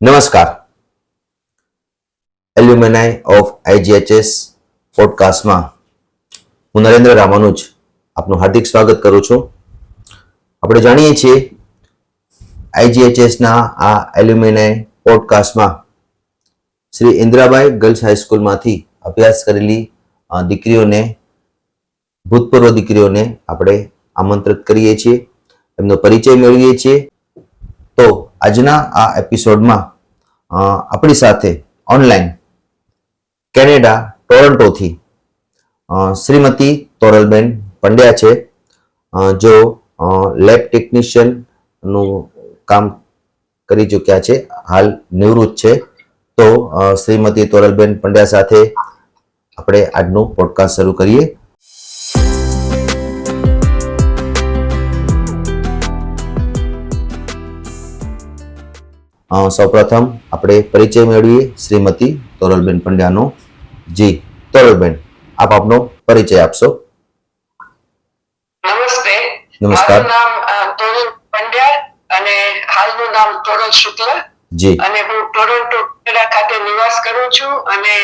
નમસ્કાર. એલ્યુમિનાઈ ઓફ આઈજીએચએસ પોડકાસ્ટમાં હું નરેન્દ્ર રામાનુજ આપનું હાર્દિક સ્વાગત કરું છું. આપણે જાણીએ છીએ આઈજીએચએસના આ એલ્યુમિનાઈ પોડકાસ્ટમાં શ્રી ઇન્દ્રાબાઈ ગર્લ્સ હાઈસ્કૂલમાંથી અભ્યાસ કરેલી દીકરીઓને, ભૂતપૂર્વ દીકરીઓને આપણે આમંત્રિત કરીએ છીએ, એમનો પરિચય મેળવીએ છીએ. તો આજના આ એપિસોડમાં આપણી સાથે ઓનલાઈન કેનેડા ટોરન્ટોથી શ્રીમતી તોરલબેન પંડ્યા છે, જો લેબ ટેકનિશિયનનું કામ કરી ચૂક્યા છે, હાલ નિવૃત્ત છે. તો શ્રીમતી તોરલબેન પંડ્યા સાથે આપણે આજનું પોડકાસ્ટ શરૂ કરીએ. સૌપ્રથમ આપણે પરિચય મેળવીએ શ્રીમતી તોરલબેન પંડ્યાનો. જી તોરલબેન, આપ આપનો પરિચય આપશો. નમસ્તે. નમસ્કાર. મારું નામ તોરલ પંડ્યા અને હાલનું નામ તોરલ શુક્લ. જી. અને હું ટોરન્ટો કેનેડા ખાતે નિવાસ કરું છું અને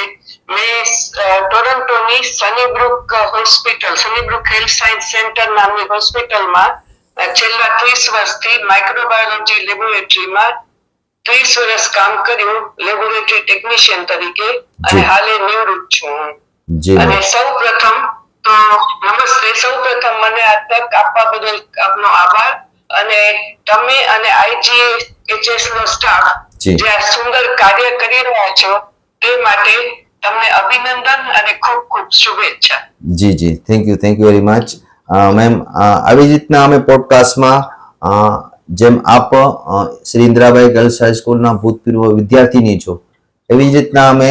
મેં ટોરન્ટોની સનીબ્રુક હોસ્પિટલ, સનીબ્રુક હેલ્થ સાયન્સ સેન્ટર નામની હોસ્પિટલમાં છેલ્લા 30 વર્ષથી માઇક્રોબાયોલોજી લેબોરેટરીમાં 30 વર્ષ કામ કર્યું લેબોરેટરી ટેકનિશિયન તરીકે અને હાલે નિવૃત્ત છું. જી અને સૌપ્રથમ તો નમસ્તે. સૌપ્રથમ મને આ તક આપવા બદલ આપનો આભાર. અને તમે અને આઈજીએચએસ નો સ્ટાફ જે આ સુંદર કાર્ય કરી રહ્યા છો તે માટે તમને અભિનંદન અને ખૂબ ખૂબ શુભેચ્છા. જી જી, thank you very much ma'am. આવી રીતના અમે પોડકાસ્ટમાં જેમ આપ શ્રી ઇન્દ્રાબાઈ ગર્લ્સ હાઈસ્કૂલના ભૂતપૂર્વ વિદ્યાર્થીની છો, એવી જ રીતના અમે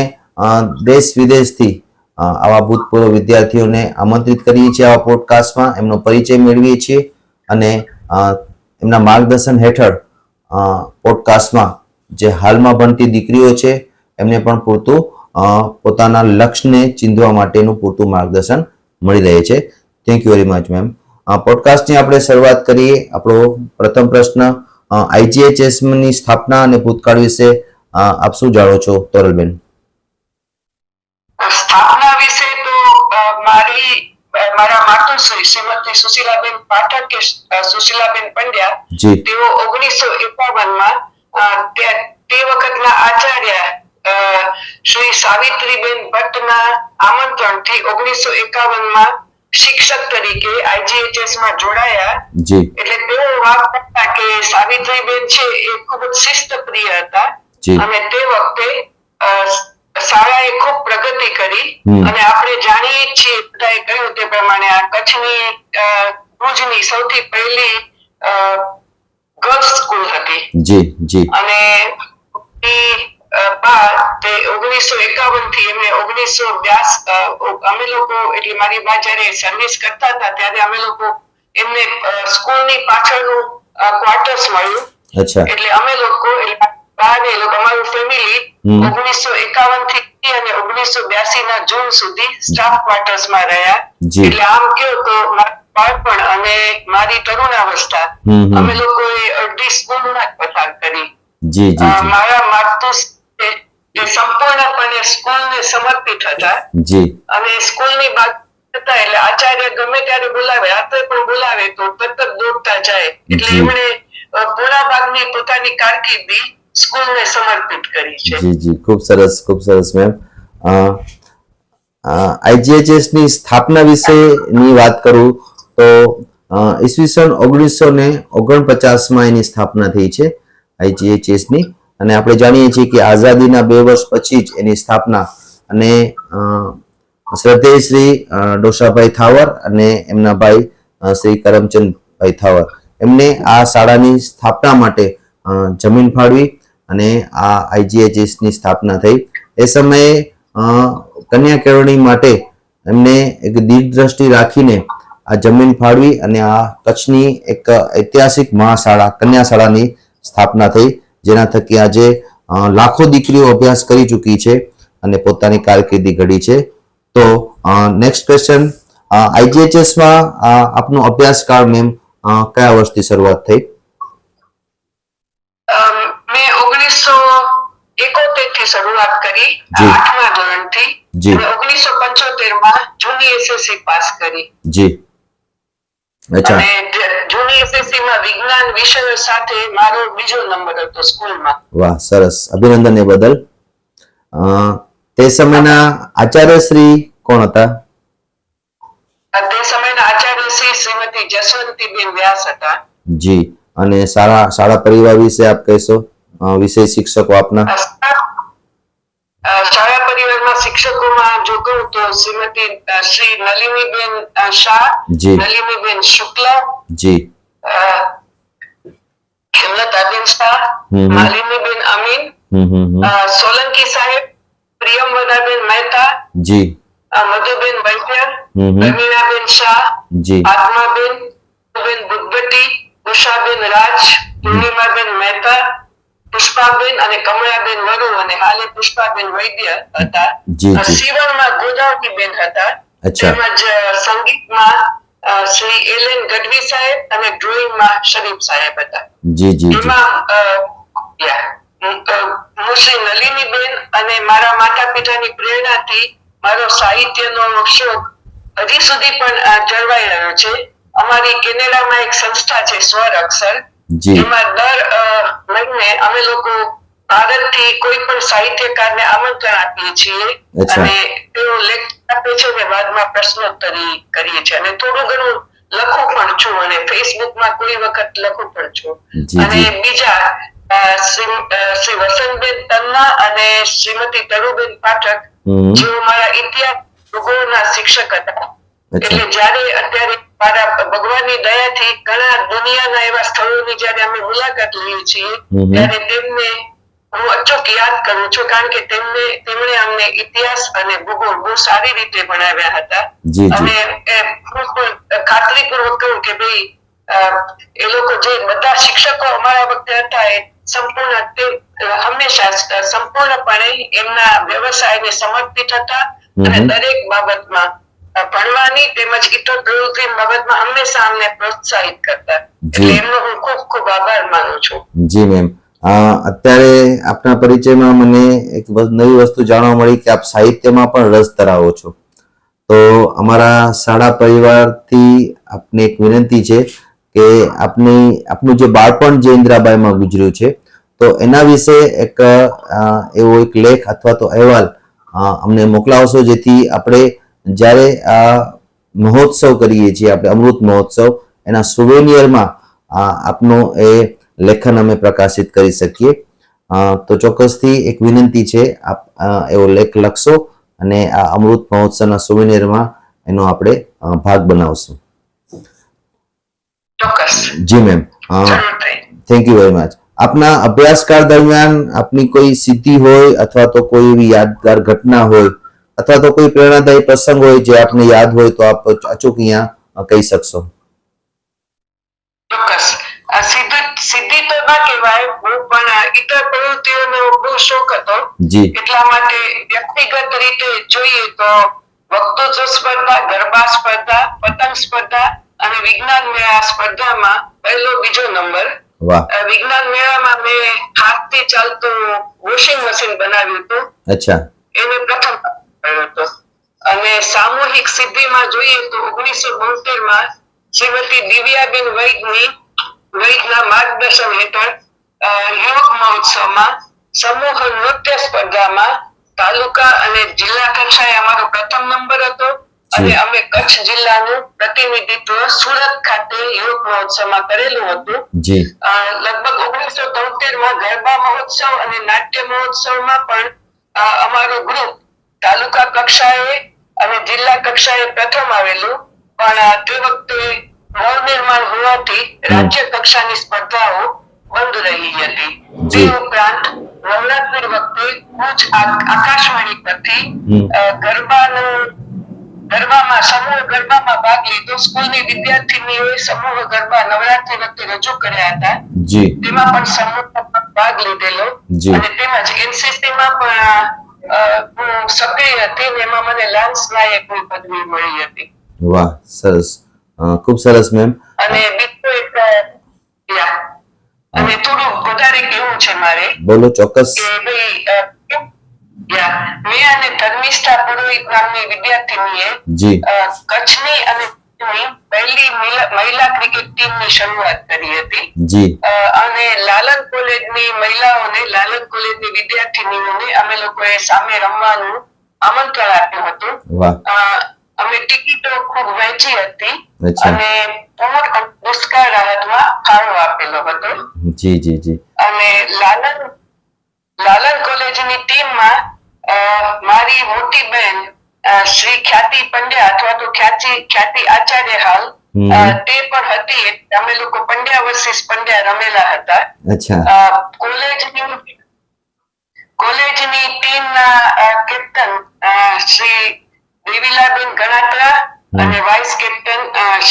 દેશ વિદેશથી આવા ભૂતપૂર્વ વિદ્યાર્થીઓને આમંત્રિત કરીએ છીએ આવા પોડકાસ્ટમાં, એમનો પરિચય મેળવીએ છીએ અને એમના માર્ગદર્શન હેઠળ પોડકાસ્ટમાં જે હાલમાં ભણતી દીકરીઓ છે એમને પણ પૂરતું પોતાના લક્ષ્યને ચીંધવા માટેનું પૂરતું માર્ગદર્શન મળી રહે છે. Thank you very much ma'am. પોડકાસ્ટની આપણે શરૂઆત કરીએ. આપણો પ્રથમ પ્રશ્ન, આઈજીએચએસ ની સ્થાપના અને ભૂતકાળ વિશે આપ શું જાણો છો તોરલબેન? સ્થાપના વિશે તો મારા માતુશ્રી શ્રીમતી સુશીલાબેન પાઠક કે સુશીલાબેન પંડ્યા, તેઓ 1951માં તે વખતના આચાર્ય શ્રી સાવિત્રીબેન ભટ્ટના આમંત્રણથી 1951માં શિક્ષક તરીકે આઈજીએચએસ માં જોડાયા. એટલે તેઓ વાત કરતા કે સાવિત્રીબેન છે એ ખૂબ જ શિસ્તપ્રિય હતા અને તે વખતે શાળાએ ખૂબ પ્રગતિ કરી અને આપણે જાણીએ છીએ, બધાએ કહ્યું તે પ્રમાણે આ કચ્છની ભુજની સૌથી પહેલી ગર્લ્સ સ્કૂલ હતી. અને તે 1951 થી એમને 1982 અમે લોકો, એટલે મારી બા જયારે સર્વિસ કરતા હતા ત્યારે અમે લોકો એમને સ્કૂલની પાછળનું ક્વાર્ટર્સ મળ્યું. એટલે અમે લોકો અમારું ફેમિલી 1951 થી અને 1982 ના જૂન સુધી સ્ટાફ ક્વાર્ટર્સ માં રહ્યા. એટલે આમ કયો તો બાળપણ અને મારી તરુણાવસ્થા અમે લોકોએ અડધી સ્કૂલમાં જ પસાર કરી. મારા માતુશ્રી સંપૂર્ણપણે સ્કૂલને સમર્પિત હતા અને સ્કૂલની બાદ હતા એટલે આચાર્ય ગમે ત્યારે બોલાવે, રાત્રે પણ બોલાવે તો તરત દોડતા જાય. એટલે એમણે પૂરા ભાગની પોતાની કારકિર્દી સ્કૂલને સમર્પિત કરી છે. જી, ખૂબ સરસ મેમ. આઈજીએચએસ ની સ્થાપના વિશેની વાત કરું તો ઈસવીસન 1949માં એની સ્થાપના થઈ છે આઈજીએચએસ ની. અને આપણે જાણીએ છીએ કે આઝાદીના 2 વર્ષ પછી જ એની સ્થાપના અને શ્રદ્ધેય શ્રી ડોસાભાઈ થાવર અને એમના ભાઈ શ્રી કરમચંદભાઈ થાવર એમને આ શાળાની સ્થાપના માટે જમીન ફાળવી અને આ આઈજીએચએસ ની સ્થાપના થઈ. એ સમયે કન્યા કેળવણી માટે એમને એક દીર્ઘદ્રષ્ટિ રાખીને આ જમીન ફાળવી અને આ કચ્છની એક ઐતિહાસિક મહાશાળા, કન્યા શાળાની સ્થાપના થઈ, જેના થકી આજે લાખો દીકરીઓ અભ્યાસ કરી ચૂકી છે અને પોતાની કારકિર્દી ઘડી છે. તો નેક્સ્ટ ક્વેશ્ચન, આઈજીએચએસ માં આપનો અભ્યાસકાળ મેમ કયા વર્ષથી શરૂઆત થઈ? મેં 19 થી શરૂઆત કરી જી. 8મા ધોરણથી જી. અને 1975 માં જૂની એસએસસી પાસ કરી જી. અચ્છા. અને જૂની એસએસસી માં વિજ્ઞાન વિષય સાથે મારો બીજો નંબર હતો સ્કૂલમાં. વાહ, સરસ, અભિનંદન એ બદલ. તે સમયના આચાર્ય શ્રી કોણ હતા? તે સમયના આચાર્ય શ્રીમતી જસવંતીબેન વ્યાસ હતા. જી. અને શાળા પરિવાર વિશે આપ કહેશો, વિષય શિક્ષકો આપના? શાળા પરિવારમાં શિક્ષકોમાં જો કહું તો શ્રીમતી શ્રી નલિનીબેન શાહ, જી. નલિનીબેન શુક્લ, જી. હેમલતાબેન શાહ, માલિનીબેન અમીન, સોલંકી સાહેબ, પ્રિયમવદાબેન મહેતા, જી. મધુબેન વૈદ્ય, રમીનાબેન શાહ, જી. આત્માબેન બુદ્ધભટ્ટી, ઉષાબેન રાજ, પૂર્ણિમાબેન મહેતા, પુષ્પાબેન અને કમળાબેન વરુ અને હાલે પુષ્પાબેન વૈદ્ય હતા. જી, જી. સીવણમાં ગોદાવરીબેન હતા. અચ્છા. તેમજ સંગીતમાં શ્રી એલએન ગઢવી સાહેબ અને ડ્રોઈંગમાં શરીફ સાહેબ હતા. જી, જી, જી. એમાં હું શ્રી નલિનીબેન અને મારા માતા પિતાની પ્રેરણાથી મારો સાહિત્યનો શોખ હજી સુધી પણ જળવાઈ રહ્યો છે. અમારી કેનેડામાં એક સંસ્થા છે સ્વર અક્ષર. જી. એમાં દર મહિને અમે લોકો ભારતથી કોઈ પણ સાહિત્યકારને આમંત્રણ આપીએ છીએ અચ્છા. અને તેઓ લેક્ચર આપે છે અને બાદમાં પ્રશ્નોત્તરી કરીએ છીએ અને થોડું ઘણું લખું પણ છું અને ફેસબુકમાં કોઈ વખત લખું પણ છું. જી, અને જી. બીજા શ્રી વસંતબેન તન્ના અને શ્રીમતી તરુબેન પાઠક જેઓ મારા ઇતિહાસ ભૂગોળના શિક્ષક હતા. એટલે જ્યારે અત્યારે મારા ભગવાનની દયાથી ઘણા દુનિયાના એવા સ્થળોની જ્યારે અમે મુલાકાત લઈએ છીએ ત્યારે તેમને હું અચૂક યાદ કરું છું કારણ કે તેમણે અમને ઇતિહાસ અને ભૂગોળ બહુ સારી રીતે ભણાવ્યા હતા. જી, જી. અને હું પણ ખાતરીપૂર્વક કહું કે ભાઈ એ લોકો જે બધા શિક્ષકો અમારા વખતે હતા એ હંમેશા સંપૂર્ણપણે એમના વ્યવસાયને સમર્પિત હતા અને દરેક બાબતમાં ભણવાની તેમજ ઇતર પ્રવૃત્તિ બાબતમાં હંમેશા અમને પ્રોત્સાહિત કરતા. એટલે એમનો હું ખૂબ ખૂબ આભાર માનું છું. જી મેમ, અત્યારે આપના પરિચયમાં મને એક નવી વસ્તુ જાણવા મળી કે આપ સાહિત્યમાં પણ રસ ધરાવો છો. તો અમારા શાળા પરિવારથી આપને એક વિનંતી છે કે આપનું જે બાળપણ જે ઇન્દ્રાબાઈમાં ગુજર્યું છે તો એના વિશે એવો એક લેખ અથવા તો અહેવાલ અમને મોકલાવશો જેથી આપણે જ્યારે આ મહોત્સવ કરીએ છીએ, આપણે અમૃત મહોત્સવ, એના સુવેનિયરમાં આપનો એ લેખન અમે પ્રકાશિત કરી શકીએ. તો ચોક્કસથી એક વિનંતી છે, આપ એવો લેખ લખશો અને આ અમૃત મહોત્સવના સુવેનિયરમાં એનો આપણે ભાગ બનાવશું. ચોક્કસ. જી ma'am, thank you very much. આપના અભ્યાસકાળ દરમિયાન આપની કોઈ સિદ્ધિ હોય અથવા તો કોઈ એવી યાદગાર ઘટના હોય અથવા તો કોઈ પ્રેરણાદાયી પ્રસંગ હોય જે આપને યાદ હોય તો આપ અચૂક અહીંયા કહી શકશો. ચોક્કસ. સિદ્ધિ તો ના કહેવાય, હું પણ ઇતર પ્રવૃત્તિઓનો બહુ શોખ હતો. જી. એટલા માટે વ્યક્તિગત રીતે જોઈએ તો વક્તૃત્વ સ્પર્ધા, ગરબા સ્પર્ધા, પતંગ સ્પર્ધા અને વિજ્ઞાન મેળા સ્પર્ધામાં પહેલો બીજો નંબર. વાહ. વિજ્ઞાન મેળામાં મેં હાથથી ચાલતું વોશિંગ મશીન બનાવ્યું હતું. અચ્છા. એને પ્રથમ કર્યો હતો. અને સામૂહિક સિદ્ધિમાં જોઈએ તો 1972 માં શ્રીમતી દિવ્યાબેન વૈદના માર્ગદર્શન હેઠળ યુવક મહોત્સવમાં સમૂહ નૃત્ય સ્પર્ધામાં તાલુકા અને જિલ્લા કક્ષાએ અમારો પ્રથમ નંબર હતો અને અમે કચ્છ જિલ્લાનું પ્રતિનિધિત્વ સુરત ખાતે યુવક મહોત્સવમાં કરેલું હતું. જી. લગભગ 1973 માં ગરબા મહોત્સવ અને નાટ્ય મહોત્સવમાં પણ અમારો ગ્રુપ તાલુકા કક્ષાએ અને જિલ્લા કક્ષાએ પ્રથમ આવેલું, પણ તે વખતે નવનિર્માણ હોવાથી રાજ્ય કક્ષાની સ્પર્ધાઓ બંધ રહી હતી. તે ઉપરાંત નવરાત્રી વખતે ભુજ આકાશવાણી પરથી ગરબામાં સમૂહ ગરબામાં ભાગ લીધો. સ્કૂલની વિદ્યાર્થીનીઓએ સમૂહ ગરબા નવરાત્રી વખતે રજૂ કર્યા હતા. જી. તેમાં પણ સમૂહ ભાગ લીધેલો અને તેમજ એનસીસીમાં પણ હું સક્રિય હતી અને એમાં મને લાન્સ નાયકની પદવી મળી હતી. વાહ, સરસ, ખૂબ સરસ મેમ. અને બીજું એક અને થોડું વધારે કેવું છે મારે. બોલો. ચોક્કસ. કે ભાઈ મેં અને ધર્મિષ્ઠા પુરોહિત નામની વિદ્યાર્થીનીએ જી કચ્છની અને પહેલી મહિલા ક્રિકેટ ટીમની શરૂઆત કરી હતી. જી અને લાલન કોલેજની મહિલાઓને, લાલન કોલેજની વિદ્યાર્થીનીઓને અમે લોકોએ સામે રમવાનું આમંત્રણ આપ્યું હતું. વાહ અમે ટિકિટો ખૂબ વહેંચી હતી અચ્છા અને પૂર અને દુષ્કાળ રાહતમાં ફાળો આપેલો હતો. જી જી જી અને લાલન કોલેજની ટીમમાં મારી મોટી બહેન શ્રી ખ્યાતિ પંડ્યા અથવા તો ખ્યાતિ આચાર્ય હાલ તે પણ હતી. અમે લોકો પંડ્યા વર્સિસ પંડ્યા રમેલા હતા. અચ્છા કોલેજની ટીમના કેપ્ટન શ્રી દેવીલાબેન ગણાત્રા અને વાઇસ કેપ્ટન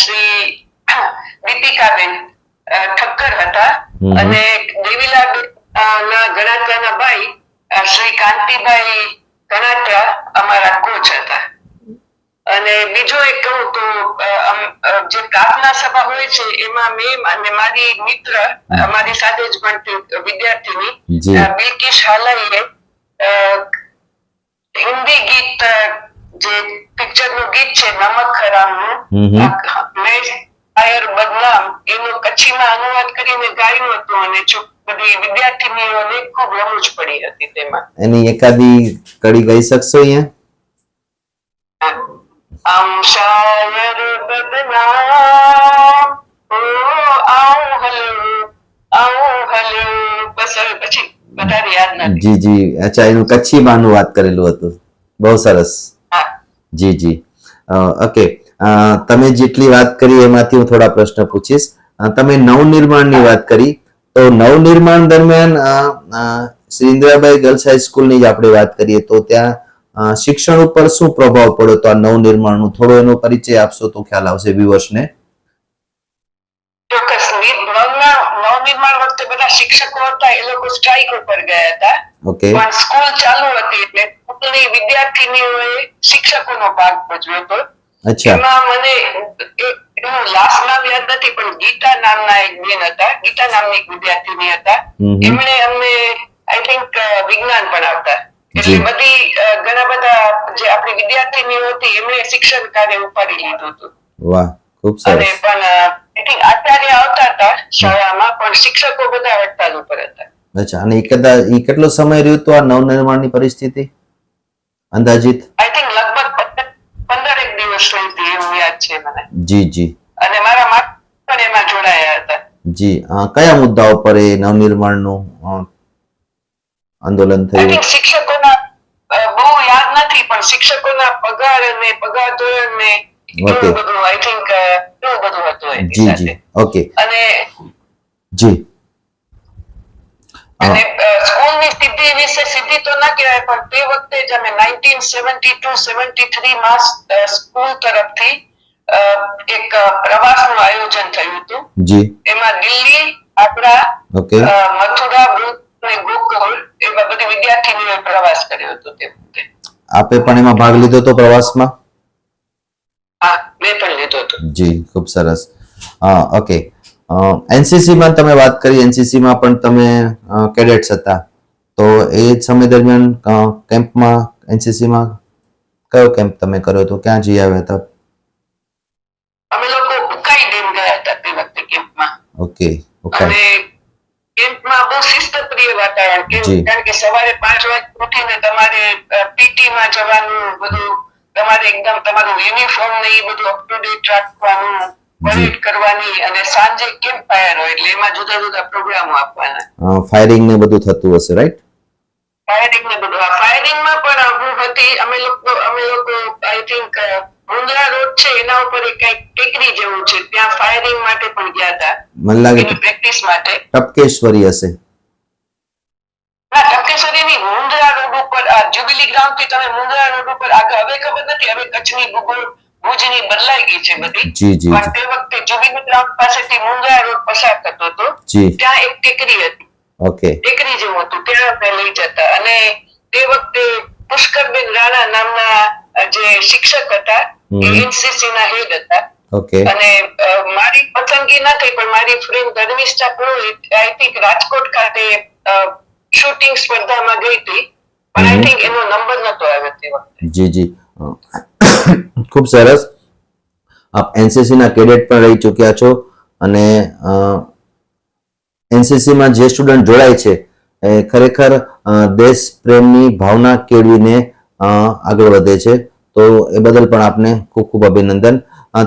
શ્રી દીપિકાબેન ઠક્કર હતા. અને દેવીલાબેન ના ગણાત્રાના ભાઈ શ્રી કાંતિભાઈ ગણાત્રા અમારા કોચ હતા. અને બીજું એક કહું તો જે પ્રાર્થના સભા હોય છે એમાં મેં અને મારી મિત્ર મારી સાથે જ ભણતી વિદ્યાર્થીની બિલકિશ હાલાઈએ હિન્દી ગીત જે પિક્ચર નું ગીત છે નમક હરામનું મેં આયર બદનામ એનું કચ્છીમાં અનુવાદ કરીને ગાયું હતું અને બધી વિદ્યાર્થીનીઓને ખૂબ રમૂજ પડી હતી તેમાં. એની એકાદી કડી ગાઈ શકશો અહીંયા? हम शायर बदनाम બસ હવે પછી વધારે યાદ નથી. જી જી અચ્છા એનું કચ્છીમાં અનુવાદ કરેલું હતું. બહુ સરસ. જી જી ઓકે તમે જેટલી વાત કરી એમાંથી હું થોડા પ્રશ્ન પૂછીશ. તમે નવનિર્માણની વાત કરી તો નવનિર્માણ દરમિયાન શ્રી ઇન્દિરાબાઈ ગર્લ્સ હાઈસ્કૂલની જ આપણે વાત કરીએ તો ત્યાં શિક્ષણ ઉપર શું પ્રભાવ પડ્યો તો આ નવનિર્માણનું થોડો એનો પરિચય આપશો તો ખ્યાલ આવશે વ્યુઅર્સને. ચોક્કસ. નવનિર્માણ વખતે બધા શિક્ષકો હતા એ લોકો સ્ટ્રાઇક ઉપર ગયા હતા. ઓકે પણ સ્કૂલ ચાલુ હતી એટલે સ્કૂલની વિદ્યાર્થીનીઓએ શિક્ષકોનો ભાગ ભજવ્યો હતો. અચ્છા એમાં મને એનું લાસ્ટ નામ યાદ નથી પણ ગીતા નામના એક બેન હતા. ગીતા નામની એક વિદ્યાર્થીની હતા. એમણે અમને આઈ થિંક વિજ્ઞાન ભણાવતા. એટલે બધી ઘણા બધા જે આપણી વિદ્યાર્થીનીઓ હતી એમણે શિક્ષણ કાર્ય ઉપાડી લીધું હતું. વાહ ખૂબ સરસ. અને પણ આઈ થિંક આચાર્ય આવતા હતા શાળામાં પણ શિક્ષકો બધા હડતાલ ઉપર હતા. અચ્છા અને એ કેટલો સમય રહ્યો તો આ નવનિર્માણની પરિસ્થિતિ અંદાજિત? આઈ થિંક લગભગ 15 દિવસ રહી હતી એવું યાદ છે મને. જી જી અને મારા માતા પણ એમાં જોડાયા હતા. જી કયા મુદ્દાઓ પર એ નવનિર્માણનું આંદોલન થયું? શિક્ષકોના બહુ યાદ નથી પણ શિક્ષકોના પગાર અને પગાર ધોરણ ને એવું બધું આઈ થિંક એવું બધું હતું. જી જી ઓકે અને જી અને સ્કૂલની સિદ્ધિ વિશે સિદ્ધિ તો ના કહેવાય પણ તે વખતે જ અમે 1972-73 માં સ્કૂલ તરફથી એક પ્રવાસનું આયોજન થયું હતું. જી એમાં દિલ્હી, આગ્રા, મથુરા, વૃંદ અને ગોકુળ એવા બધી વિદ્યાર્થીનીઓએ પ્રવાસ કર્યો હતો તે વખતે. આપે પણ એમાં ભાગ લીધો હતો પ્રવાસમાં? હા મેં પણ લીધો હતો. જી ખૂબ સરસ. ઓકે એનસીસી માં તમે વાત કરી. એનસીસી માં પણ તમે કેડેટ્સ હતા તો એ સમય દરમિયાન કેમ્પમાં એનસીસી માં કયો કેમ્પ તમે કર્યો તો ક્યાં જઈ આવ્યા હતા? અમે લોકો ઉકાઈ ડેમ ગયા હતા તે વખતે કેમ્પમાં. ઓકે અને કેમ્પમાં બહુ શિસ્તપ્રિય વાતાવરણ કારણ કે સવારે 5 વાગે ઉઠીને તમારે પીટી માં જવાનું બધું તમારે એકદમ તમારું યુનિફોર્મ ને એ બધું અપ ટુ ડેટ રાખવાનું પરેડ કરવાની અને સાંજે કેમ્પ ફાયર હોય એટલે એમાં જુદા જુદા પ્રોગ્રામો આપવાના. ફાયરિંગ ને બધું થતું હશે રાઈટ? ફાયરિંગ ને બધું. ફાયરિંગમાં પણ હું હતી. અમે લોકો આઈ થિંક મુંદ્રા રોડ છે એના ઉપર એક કઈક ટેકરી જેવું છે ત્યાં ફાયરિંગ માટે પણ ગયા હતા. મને લાગે પ્રેક્ટિસ માટે. ટપકેશ્વરી હશે. ના ટપકેશ્વરી ની મુંદ્રા રોડ ઉપર જ્યુબિલી ગ્રાઉન્ડ થી તમે મુંદ્રા રોડ ઉપર આગળ હવે ખબર નથી હવે કચ્છની ભૂગોળ ભુજની બદલાઈ ગઈ છે બધી. જી જી પણ તે વખતે જ્યુબિલી ગ્રાઉન્ડ પાસેથી મુંદ્રા રોડ પસાર થતો હતો ત્યાં એક ટેકરી હતી. ઓકે ટેકરી જેવું હતું ત્યાં અમે લઈ જતા અને તે વખતે પુષ્કરબેન રાણા નામના જે શિક્ષક હતા એ એનસીસી ના હેડ હતા. ઓકે અને મારી પસંદગી નથી પણ મારી friend Dharmishtha Purohit I think Rajkot ખાતે શૂટિંગ સ્પર્ધામાં ગઈ હતી પણ આઈ થિંક એનો નંબર નતો આવ્યો તે વખતે. જી જી ખૂબ સરસ. આપ એનસીસી ના કેડેટ પણ રહી ચૂક્યા છો અને એનસીસી માં જે સ્ટુડન્ટ જોડાય છે એ ખરેખર દેશ પ્રેમની ભાવના કેળવીને આગળ વધે છે, તો એ બદલ પણ આપને ખૂબ ખૂબ અભિનંદન.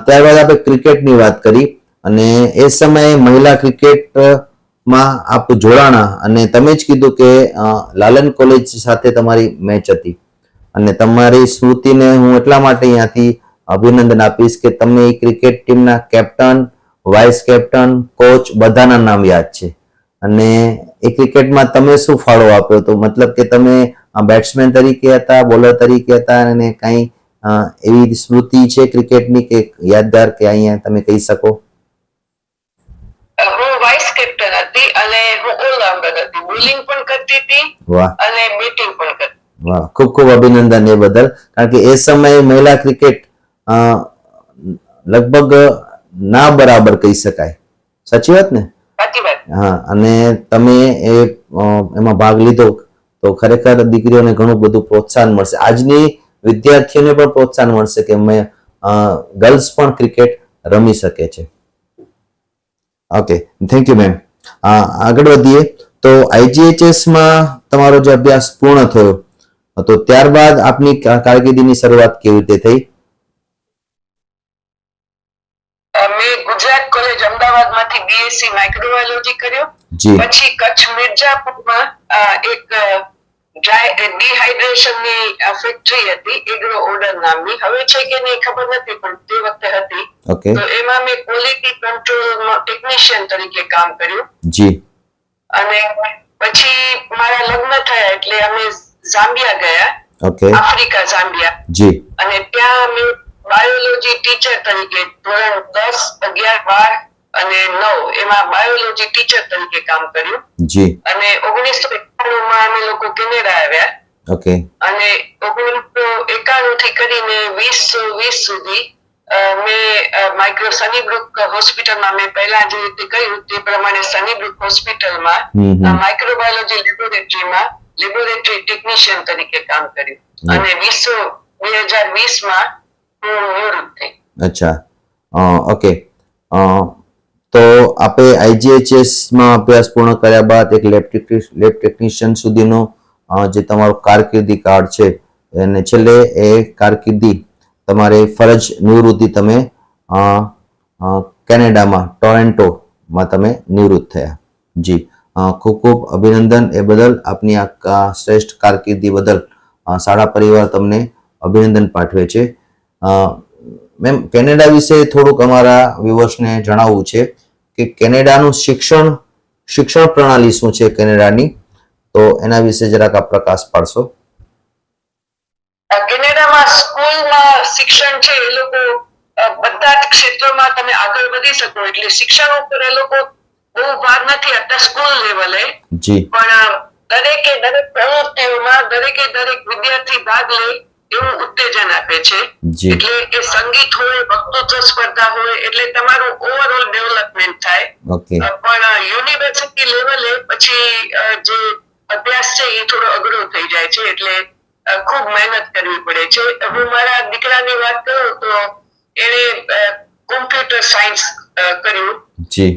ત્યારબાદ આપણે ક્રિકેટની વાત કરી અને એ સમયે મહિલા ક્રિકેટમાં આપ જોડાણા અને તમે જ કીધું કે લાલન કોલેજ સાથે તમારી મેચ હતી અને તમારી સ્મૃતિને હું એટલા માટે અહીંયાથી અભિનંદન આપીશ કે તમને એ ક્રિકેટ ટીમના કેપ્ટન, વાઇસ કેપ્ટન, કોચ બધાના નામ યાદ છે અને એ ક્રિકેટમાં તમે શું ફાળો આપ્યો હતો? મતલબ કે તમે બેટ્સમેન તરીકે હતા, બોલર તરીકે હતા અને કઈ એવી સ્મૃતિ છે ક્રિકેટની કે યાદગાર કે અહીંયા તમે કહી શકો? હું વાઇસ કેપ્ટન હતી અને હું ઓલરાઉન્ડર હતી, બોલિંગ પણ કરતી હતી. વાહ. અને બેટિંગ પણ કરતી. વાહ, ખૂબ ખૂબ અભિનંદન એ બદલ, કારણ કે એ સમયે મહિલા ક્રિકેટ લગભગ ના બરાબર કહી શકાય. સાચી વાત ને? સાચી વાત. હા, અને તમે એમાં ભાગ લીધો તો ખરેખર દીકરીઓને ઘણું બધું પ્રોત્સાહન મળશે. આજની વિદ્યાર્થીઓને પણ પ્રોત્સાહન મળશે કે ગર્લ્સ પણ ક્રિકેટ રમી શકે છે. Okay, thank you ma'am. આગળ વધીએ તો IGHS માં તમારો જે અભ્યાસ પૂર્ણ થયો તો ત્યારબાદ આપની કારકિર્દીની શરૂઆત કેવી રીતે થઈ? મેં ગુજરાત કોલેજ અમદાવાદમાંથી BSc માઇક્રોબાયોલોજી કર્યો. જી. પછી કચ્છ મિર્જાપુરમાં એક ડિહાઇડ્રેશનની ફેક્ટરી હતી, એગ્રો ઓર્ડર નામની. હવે છે કે નહીં ખબર નથી, પણ તે વખતે હતી. ઓકે. તો એમાં મેં ક્વોલિટી કંટ્રોલ ટેકનિશિયન તરીકે કામ કર્યું. જી. અને પછી મારા લગ્ન થયા એટલે અમે ઝામ્બિયા ગયા. ઓકે. Africa, Zambia. જી. અને ત્યાં મેં બાયોલોજી ટીચર તરીકે ધોરણ 10, 11, 12 અને 9 એમાં બાયોલોજી ટીચર તરીકે કામ કર્યું. જી. અને 1991 માં અમે લોકો કેનેડા આવ્યા. ઓકે. અને 1991 થી કરીને 2020 સુધી મેં માઇક્રો સનીબ્રુક હોસ્પિટલમાં મેં પહેલા જે રીતે કહ્યું તે પ્રમાણે સનીબ્રુક હોસ્પિટલમાં માઇક્રોબાયોલોજી લેબોરેટરીમાં લેબોરેટરી ટેકનિશિયન તરીકે કામ કર્યું. અને 2020 માં હું નિવૃત્ત થઈ. અચ્છા, ઓકે. તો આપે IGHS માં અભ્યાસ પૂર્ણ કર્યા બાદ એક લેબ ટેકનિશિયન સુધીનો જે તમારો કારકિર્દી કાળ છે અને છેલ્લે એ કારકિર્દી તમારે ફરજ નિવૃત્તિ તમે કેનેડામાં ટોરેન્ટોમાં તમે નિવૃત્ત થયા. જી, ખૂબ ખૂબ અભિનંદન એ બદલ. આપની આ શ્રેષ્ઠ કારકિર્દી બદલ શાળા પરિવાર તમને અભિનંદન પાઠવે છે. મેમ, કેનેડા વિશે થોડુંક અમારા વ્યુઅર્સને જણાવવું છે કે કેનેડાનું શિક્ષણ પ્રણાલી શું છે કેનેડાની, તો એના વિશે જરાક આપ પ્રકાશ પાડશો. કેનેડામાં સ્કૂલમાં શિક્ષણ છે એ લોકો બધા જ ક્ષેત્રોમાં તમે આગળ વધી શકો એટલે શિક્ષણ ઉપર એ લોકો બહુ ભાર નથી આપતા સ્કૂલ લેવલે. જી. પણ દરેક પ્રવૃત્તિઓમાં દરેક વિદ્યાર્થી ભાગ લે એવું ઉત્તેજન આપે છે. એટલે કે સંગીત હોય, વક્તૃત્વ સ્પર્ધા હોય, એટલે તમારું ઓવરઓલ ડેવલપમેન્ટ થાય. ઓકે. પણ યુનિવર્સિટી લેવલે પછી જે અભ્યાસ છે એ થોડો અઘરો થઈ જાય છે, એટલે ખૂબ મહેનત કરવી પડે છે. હું મારા દીકરાની વાત કરું તો એને કોમ્પ્યુટર સાયન્સ કર્યું. જી.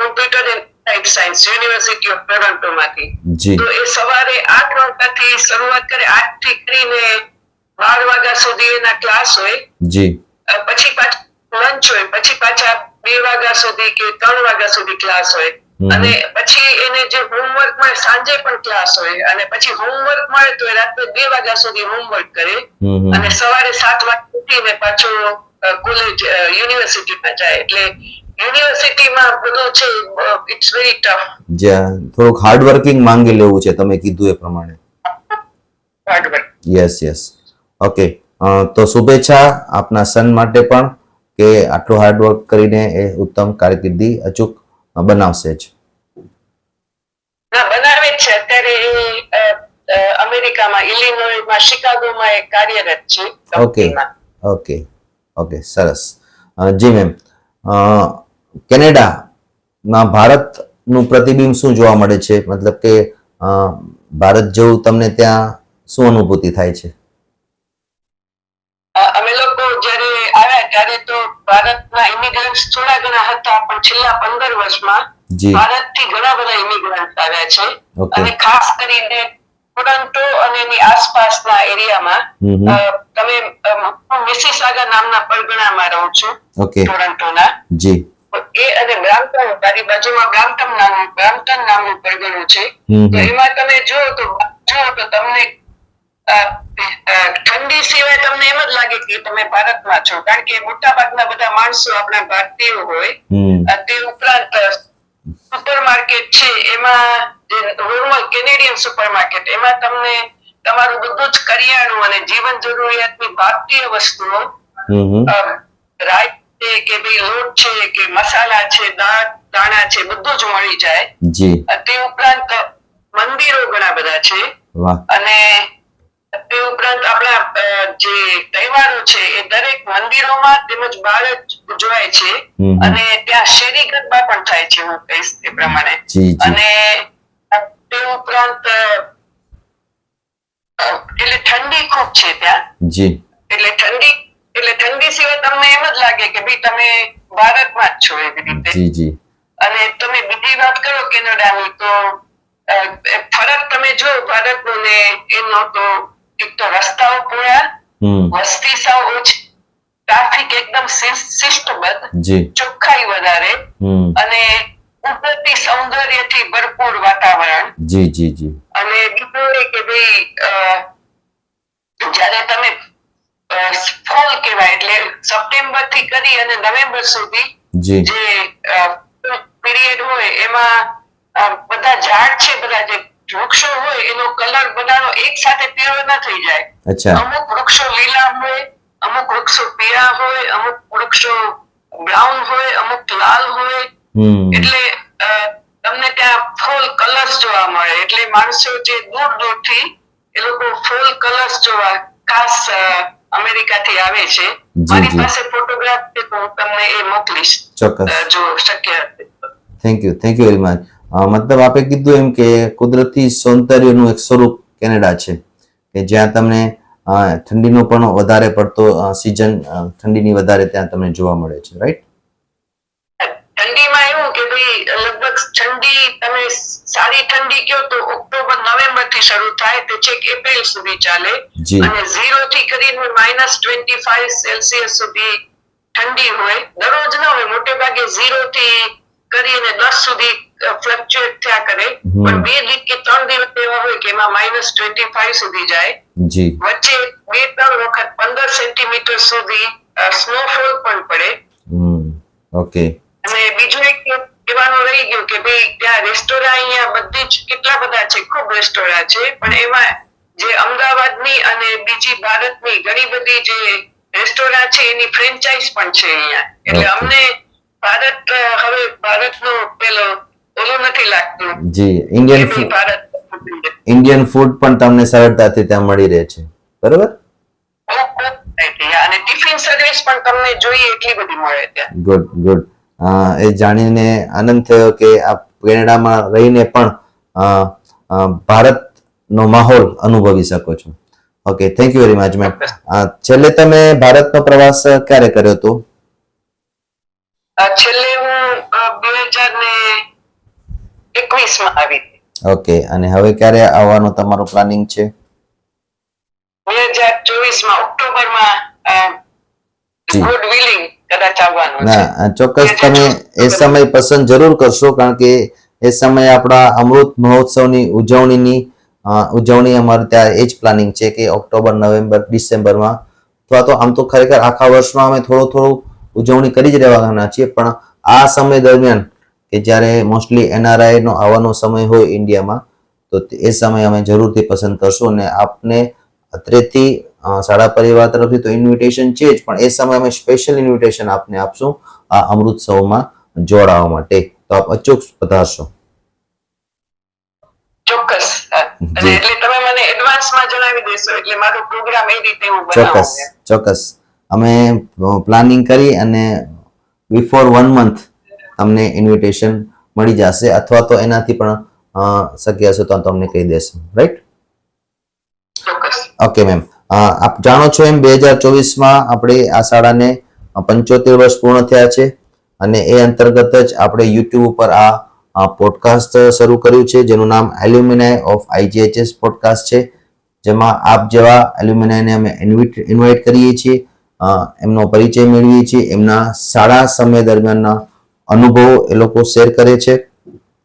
Computer and science university of Toronto માંથી. જી. તો એ સવારે 8 વાગ્યાથી શરૂઆત કરે, 8 થી કરીને 12 વાગ્યા સુધી એના ક્લાસ હોય. જી. પછી પાછું લંચ હોય, પછી પાછા 2 વાગ્યા સુધી કે 3 વાગ્યા સુધી ક્લાસ હોય. અને પછી એને જે હોમવર્ક મળે સાંજે પણ ક્લાસ હોય અને પછી હોમવર્ક મળે તો રાત્રે 2 વાગ્યા સુધી હોમવર્ક કરે અને સવારે 7 વાગે ઉઠીને પાછો કોલેજ યુનિવર્સિટીમાં જાય. એટલે યુનિવર્સિટીમાં બધું છે ઇટ્સ વેરી ટફ. જ્યાં થોડુંક હાર્ડ વર્કિંગ માંગી લેવું છે તમે કીધું એ પ્રમાણે. Hard work. Yes yes. Okay, તો શુભેચ્છા આપના સન માટે પણ કે આટલું હાર્ડ વર્ક કરીને એ ઉત્તમ કારકિર્દી અચૂક બનાવશે જ. બનાવે છે. અત્યારે અમેરિકામાં ઇલિનોયમાં શિકાગોમાં એક કાર્યરત છે. ઓકે ઓકે ઓકે, સરસ. જી મેમ, કેનેડામાં ભારતનું પ્રતિબિંબ શું જોવા મળે છે? મતલબ કે ભારત જેવું તમને ત્યાં શું અનુભૂતિ થાય છે? અમે લોકો જ્યારે આવ્યા ત્યારે તો ભારતના ઇમિગ્રન્ટ્સ થોડા ઘણા હતા, પણ છેલ્લા 15 વર્ષમાં જી ભારતથી ઘણા બધા ઇમિગ્રન્ટ આવ્યા છે. Okay. અને ખાસ કરીને ટોરન્ટો અને એની આસપાસના એરિયામાં તમે મિસિસાગા નામના પરગણામાં રહું છું, ઓકે ટોરન્ટોના. જી એ અને બ્રામ્પટન, તારી બાજુમાં બ્રામ્પટન નામનું પરગણું છે. તો એમાં તમે જુઓ તો તમને ઠંડી સિવાય તમને એમ જ લાગે કે તમે ભારતમાં છો, કારણ કે મોટા ભાગના બધા માણસો આપણા ભારતીયો હોય. તે ઉપરાંત સુપરમાર્કેટ છે, એમાં જે નોર્મલ કેનેડિયન સુપરમાર્કેટ, એમાં તમને તમારું બધું જ કરિયાણું અને જીવન જરૂરિયાતની ભારતીય વસ્તુઓ, રાઈ છે કે ભાઈ લોટ છે કે મસાલા છે, દાણા છે, બધું જ મળી જાય. જી તે ઉપરાંત મંદિરો ઘણા બધા છે. વાહ અને તે ઉપરાંત આપણા જે તહેવારો છે એ દરેક મંદિરોમાં તેમજ બહાર જ ઉજવાય છે. અને ત્યાં શેરી ગરબા પણ થાય છે, હું કહીશ એ પ્રમાણે. જી જી અને તે ઉપરાંત એટલે ઠંડી ખૂબ છે ત્યાં. જી એટલે ઠંડી સિવાય તમને એમ જ લાગે કે ભાઈ તમે ભારતમાં જ છો, એવી રીતે. જી જી અને તમે બીજી વાત કરો કેનેડાની, તો ફરક તમે જો ભારતનો ને એનો, તો એક તો રસ્તાઓ પૂરા, વસ્તી સાવ ઓછી, ટ્રાફિક એકદમ શિસ્તબદ્ધ, જી ચોખ્ખાઈ વધારે, અને કુદરતી સૌંદર્યથી ભરપૂર વાતાવરણ. જી જી જી અને બીજું એ કે ભાઈ જ્યારે તમે ફોલ કહેવાય એટલે સપ્ટેમ્બર થી કરી અને નવેમ્બર સુધી જી જે પીરિયડ હોય, એમાં બધા ઝાડ છે, બધા જે વૃક્ષો હોય, એનો કલર બધાનો એક સાથે પીળો ના થઈ જાય. અચ્છા અમુક વૃક્ષો લીલા હોય, અમુક વૃક્ષો પીળા હોય, અમુક વૃક્ષો બ્રાઉન હોય, અમુક લાલ હોય. એટલે તમને ત્યાં ફૂલ કલર્સ જોવા મળે. એટલે માણસો જે દૂર દૂરથી એ લોકો ફૂલ કલર્સ જોવા ખાસ અમેરિકાથી આવે છે. મારી પાસે ફોટોગ્રાફ છે, તો હું તમને એ મોકલીશ, ચોક્કસ, જો શક્ય હશે. Thank you very much. મતલબ આપે કીધું એમ કે કુદરતી સૌંદર્યનું એક સ્વરૂપ કેનેડા છે, કે જ્યાં તમને ઠંડીનો પણ વધારે પડતો સિઝન, ઠંડીની વધારે ત્યાં તમને જોવા મળે છે, રાઈટ? ઠંડીમાં એવું કે ભાઈ લગભગ ઠંડી તમે સારી ઠંડી કયો તો ઓક્ટોબર નવેમ્બર થી શરૂ થાય, તે છેક એપ્રિલ સુધી ચાલે. અને 0 થી કરીને -25 સેલ્સિયસ સુધી ઠંડી હોય. દરરોજ ના હોય, મોટે ભાગે 0 થી કરીને 10 સુધી ફ્લક્ચ્યુએટ થયા કરે. પણ 2 કે 3 દિવસ એવા હોય કે એમાં -25 સુધી જાય. વચ્ચે 2-3 વખત 15 સેન્ટીમીટર સુધી સ્નોફોલ પણ પડે. ઓકે. અને બીજું એક કહેવાનું રહી ગયું કે ભાઈ ત્યાં રેસ્ટોરાં અહીંયા બધી જ કેટલા બધા છે, ખૂબ રેસ્ટોરાં છે, પણ એમાં જે અમદાવાદની અને બીજી ભારતની ઘણી બધી જે રેસ્ટોરાં છે, એની ફ્રેન્ચાઇઝ પણ છે અહીંયા. એટલે અમને હવે ભારતનો પેલો ઓલું નથી લાગતું. જી, ઇન્ડિયન ફૂડ પણ તમને સરળતાથી ત્યાં મળી રહે છે, બરોબર? અને ટિફિન સર્વિસ પણ તમને જોઈએ એટલી બધી મળે ત્યાં. Good good. એ જાણીને આનંદ થયો કે આપ કેનેડામાં રહીને પણ ભારતનો માહોલ અનુભવી શકો છો. Okay, thank you very much ma'am. છેલ્લે તમે ભારતનો પ્રવાસ ક્યારે કર્યો હતો? છેલ્લે હું 2021 માં આવી. ઓકે, અને હવે ક્યારે આવવાનો તમારો પ્લાનિંગ છે? 2024 માં ઓક્ટોબરમાં ગુડ વિલિંગ કદાચ આવવાનું છે. ના, ચોક્કસ તમે એ સમય પસંદ જરૂર કરશો, કારણ કે એ સમયે આપણા અમૃત મહોત્સવની ઉજવણી અમારે ત્યાં એ જ પ્લાનિંગ છે કે ઓક્ટોબર, નવેમ્બર, ડિસેમ્બરમાં, અથવા તો આમ તો ખરેખર આખા વર્ષમાં અમે થોડું ઉજવણી કરી જ રહેવાના છીએ, પણ આ સમય દરમિયાન કે જ્યારે મોસ્ટલી NRI નો આવવાનો સમય હોય ઇન્ડિયામાં, તો એ સમય અમે જરૂરથી પસંદ કરશું. અને આપને અત્રેથી શાળા પરિવાર તરફથી તો ઇન્વિટેશન છે જ, પણ એ સમય અમે સ્પેશિયલ ઇન્વિટેશન આપને આપશું આ અમૃતસરમાં જોડાવા માટે. તો આપ અચૂક પધારશો. ચોક્કસ. એટલે તમે મને એડવાન્સમાં જણાવી દેશો, એટલે મારો પ્રોગ્રામ એ રીતે હું બનાવું. ચોક્કસ. અમે પ્લાનિંગ કરી અને બિફોર 1 month તમને ઇન્વિટેશન મળી જશે, અથવા તો એનાથી પણ શક્ય હશે તો તમને કહી દેશું, રાઈટ? ચોક્કસ. ઓકે મેમ, આપ જાણો છો એમ 2024માં આપણે આ શાળાને 75 વર્ષ પૂર્ણ થયા છે અને એ અંતર્ગત જ આપણે યુટ્યુબ ઉપર આ પોડકાસ્ટ શરૂ કર્યું છે જેનું નામ એલ્યુમિનાય ઓફ IGHS પોડકાસ્ટ છે, જેમાં આપ જેવા એલ્યુમિનાયને અમે ઇન્વાઇટ કરીએ છીએ, એમનો પરિચય મેળવીએ છીએ, એમના શાળા સમય દરમિયાનના અનુભવો એ લોકો શેર કરે છે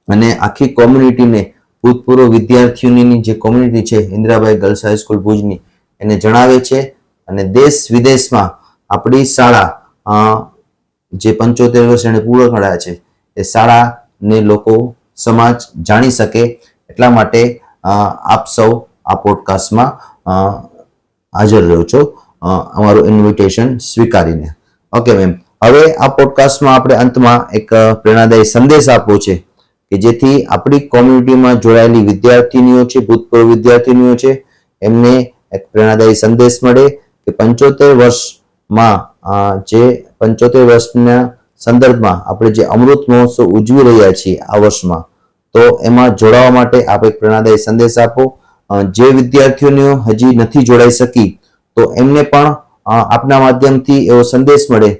અને આખી કોમ્યુનિટીને, ભૂતપૂર્વ વિદ્યાર્થીઓની જે કોમ્યુનિટી છે ઇન્દિરાબાઈ ગર્લ્સ હાઈસ્કૂલ ભુજની, એને જણાવે છે અને દેશ વિદેશમાં આપણી શાળા જે 75 વર્ષ એને પૂર્ણ કર્યા છે એ શાળાને લોકો સમાજ જાણી શકે એટલા માટે આપ સૌ આ પોડકાસ્ટમાં હાજર રહ્યો છો અમારું ઇન્વિટેશન સ્વીકારીને. ઓકે મેમ, હવે આ પોડકાસ્ટમાં આપણે અંતમાં એક પ્રેરણાદાયી સંદેશ આપવો છે કે જેથી આપણી કોમ્યુનિટીમાં જોડાયેલી વિદ્યાર્થીનીઓ છે, ભૂતપૂર્વ વિદ્યાર્થીનીઓ છે, એમને એક પ્રેરણાદાયી સંદેશ મળે કે 75 વર્ષમાં જે 75 વર્ષના સંદર્ભમાં આપણે જે અમૃત મહોત્સવ ઉજવી રહ્યા છીએ આ વર્ષમાં, તો એમાં જોડાવા માટે આપ એક પ્રેરણાદાયી સંદેશ આપો. જે વિદ્યાર્થીઓને હજી નથી જોડાઈ શકી તો એમને પણ આપના માધ્યમથી એવો સંદેશ મળે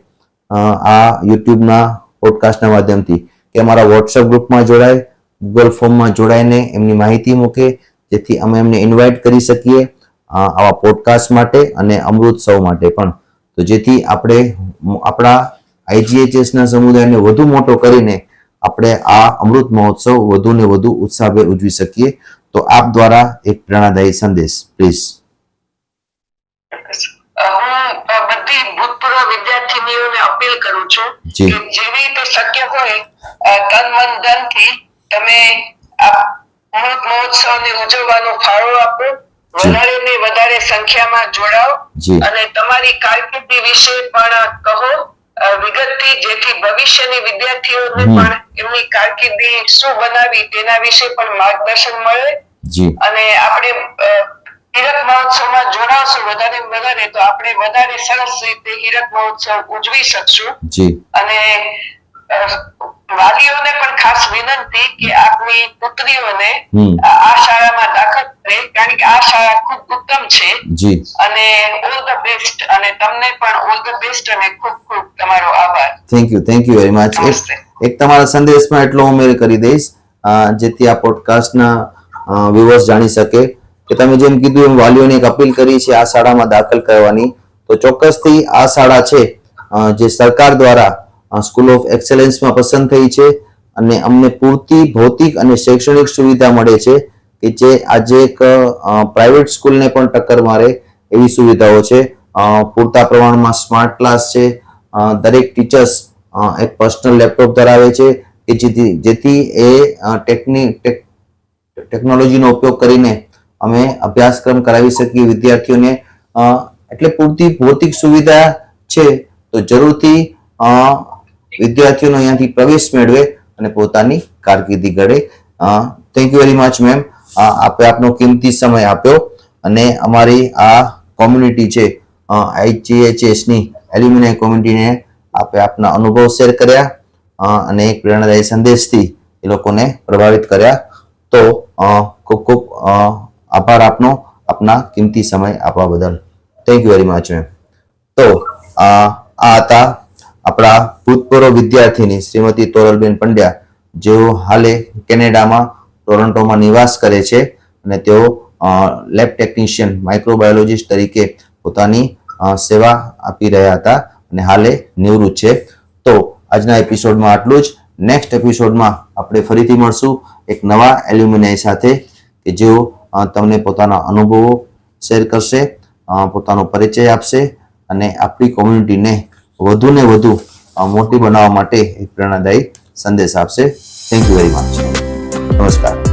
આ યુટ્યુબના પોડકાસ્ટના માધ્યમથી કે અમારા વોટ્સએપ ગ્રુપમાં જોડાય, ગૂગલ ફોર્મમાં જોડાઈને એમની માહિતી મૂકે જેથી અમે એમને ઇન્વાઇટ કરી શકીએ આવા પોડકાસ્ટ માટે અને અમૃતોત્સવ માટે પણ, તો જેથી આપણે આપણા IGHS ના સમુદાયને વધુ મોટો કરીને આપણે આ અમૃત મહોત્સવ વધુ ને વધુ ઉત્સાહભેર ઉજવી શકીએ. તો આપ દ્વારા એક પ્રેરણાદાયી સંદેશ પ્લીઝ. હું બધી ભૂતપૂર્વ વિદ્યાર્થીનીઓને અપીલ કરું છું કે જેવી રીતે શક્ય હોય તન મન ધનથી તમે આ અમૃત મહોત્સવને ઉજવવાનો ફાળો આપો, વધારે ને વધારે સંખ્યામાં જોડાઓ અને તમારી કારકિર્દી વિશે પણ કહો વિગતથી, જેથી ભવિષ્યની વિદ્યાર્થીઓને પણ એમની કારકિર્દી શું બનાવી તેના વિશે પણ માર્ગદર્શન મળે અને આપણે હીરક મહોત્સવમાં જોડાશું વધારે વધારે તો આપણે વધારે સરસ રીતે હીરક મહોત્સવ ઉજવી શકશું. અને વાલીઓને પણ ખાસ વિનંતી કે આપની પુત્રીઓને આ શાળામાં દાખલ કરે, કારણ કે આ શાળા ખૂબ ઉત્તમ છે અને ઓલ ધ બેસ્ટ, અને તમને પણ ઓલ ધ બેસ્ટ અને ખૂબ ખૂબ તમારો આભાર. Thank you very much. એક તમારા સંદેશમાં એટલો ઉમેર કરી દઈશ જેથી આ પોડકાસ્ટના વ્યુઅર્સ જાણી શકે કે તમે જેમ કીધું એમ વાલીઓને એક અપીલ કરી છે આ શાળામાં દાખલ કરવાની, તો ચોક્કસથી આ શાળા છે જે સરકાર દ્વારા સ્કૂલ ઓફ એક્સેલન્સમાં પસંદ થઈ છે અને અમને પૂરતી ભૌતિક અને શૈક્ષણિક સુવિધા મળે છે કે જે આજે એક પ્રાઇવેટ સ્કૂલને પણ ટક્કર મારે એવી સુવિધાઓ છે. પૂરતા પ્રમાણમાં સ્માર્ટ ક્લાસ છે, દરેક ટીચર્સ એક પર્સનલ લેપટોપ ધરાવે છે કે જેથી એ ટેકનોલોજીનો ઉપયોગ કરીને અમે અભ્યાસક્રમ કરાવી શકીએ વિદ્યાર્થીઓને. એટલે પૂરતી ભૌતિક સુવિધા છે તો જરૂરથી વિદ્યાર્થીઓનો અહીંયાથી પ્રવેશ મેળવે અને પોતાની કારકિર્દી ઘડે. Thank you very much ma'am, આપે આપનો કિંમતી સમય આપ્યો અને અમારી આ કોમ્યુનિટી છે IGHS ની એલ્યુમિનાય કોમ્યુનિટીને આપે આપના અનુભવ શેર કર્યા અને એક પ્રેરણાદાયી સંદેશથી એ લોકોને પ્રભાવિત કર્યા. તો ખૂબ ખૂબ આભાર આપનો આપના કિંમતી સમય આપવા બદલ. Thank you very much ma'am. તો આ હતા આપણા ભૂતપૂર્વ વિદ્યાર્થીની શ્રીમતી તોરલબેન પંડ્યા, જેઓ હાલે કેનેડામાં ટોરન્ટોમાં નિવાસ કરે છે અને તેઓ લેબ ટેકનિશિયન માઇક્રોબાયોલોજીસ્ટ તરીકે પોતાની સેવા આપી રહ્યા હતા અને હાલે નિવૃત્ત છે. તો આજના એપિસોડમાં આટલું જ. નેક્સ્ટ એપિસોડમાં આપણે ફરીથી મળશું એક નવા એલ્યુમિનાય સાથે કે જેઓ તમને પોતાના અનુભવો શેર કરશે, પોતાનો પરિચય આપશે અને આપણી કોમ્યુનિટીને વધુ ને વધુ મોટી બનાવવા માટે એક પ્રેરણાદાયી સંદેશ આપશે. Thank you very much. નમસ્કાર.